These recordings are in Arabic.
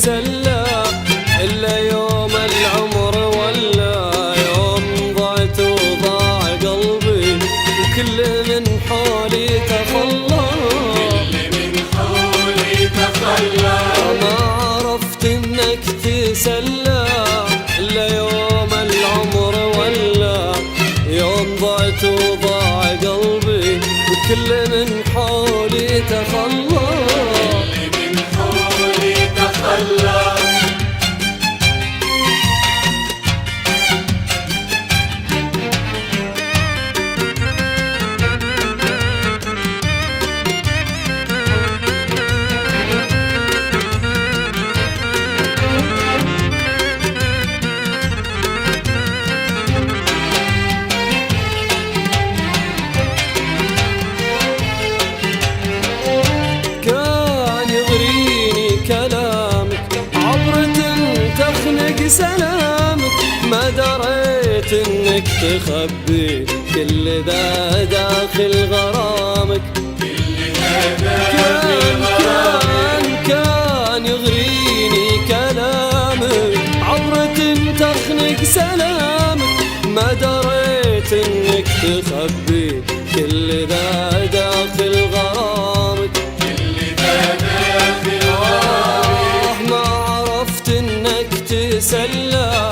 تسلى إلا يوم العمر ولا يوم ضعت وضاع قلبي وكل من حولي تخلى ما عرفت انك تسلى إلا يوم العمر ولا يوم ضعت وضاع قلبي وكل من حولي تخلى سلامك ما دريت انك تخبي كل ذا داخل غرامك كان يغريني كلامك عبرة تخنق سلامك ما دريت انك تخبي كل ذا داخل غرامك تسلى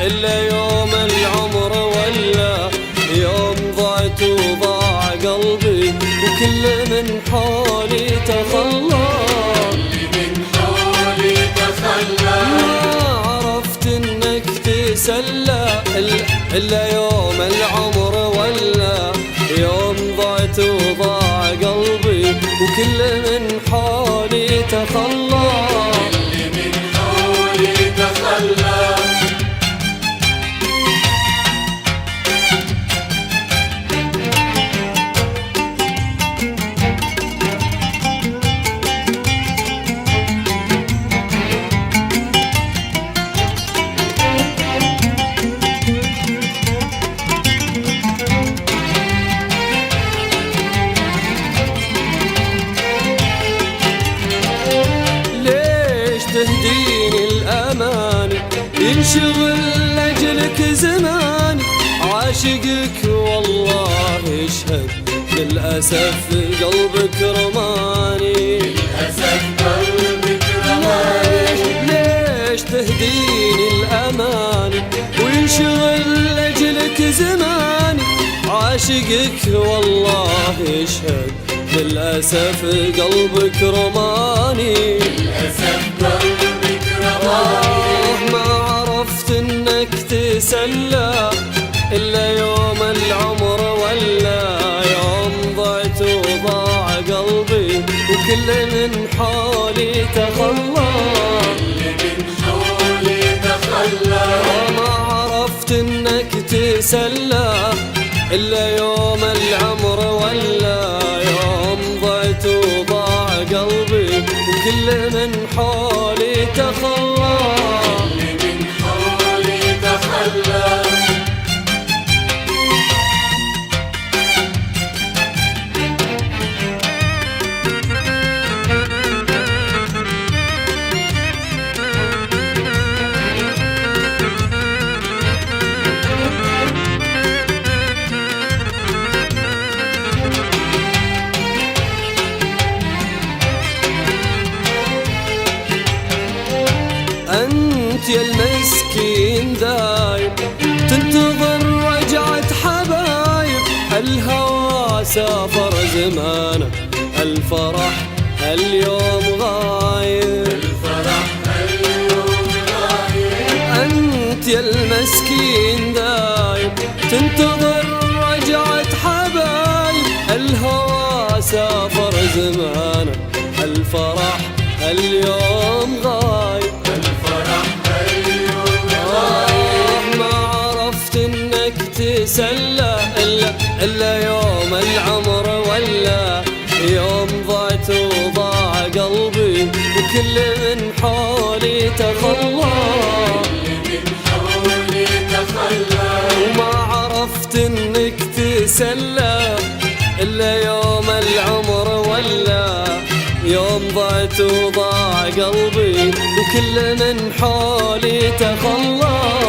إلا يوم العمر ولا يوم ضعت وضاع قلبي وكل من حولي تخلى ما عرفت انك تسلى إلا يوم العمر ولا يوم ضعت وضاع قلبي وكل من حولي تخلى تهديني الأماني ينشغل لأجلك زماني عاشقك والله يشهد للأسف قلبك رماني ليش تهديني الأماني وينشغل لأجلك زماني عاشقك والله يشهد للأسف قلبك رماني ما عرفت انك تسلى إلا يوم العمر ولا يوم ضعت وضاع قلبي وكل من حولي تخلى ما عرفت انك تسلى إلا يوم العمر ولا يوم ضعت وضاع قلبي وكل من حولي تخلى أنت يا المسكين دايب تنتظر رجعة حبايب الهوى سافر زمانه الفرح اليوم غايب أنت يا المسكين دايب تنتظر رجعة حبايب الهوى سافر زمانه الفرح اليوم غايب ما عرفت انك تسلى إلا يوم العمر ولا يوم ضعت وضاع قلبي وكل من حولي تخلى وما عرفت انك تسلى إلا يوم العمر ولا يوم ضعت وضاع قلبي وكل من حولي تخلى.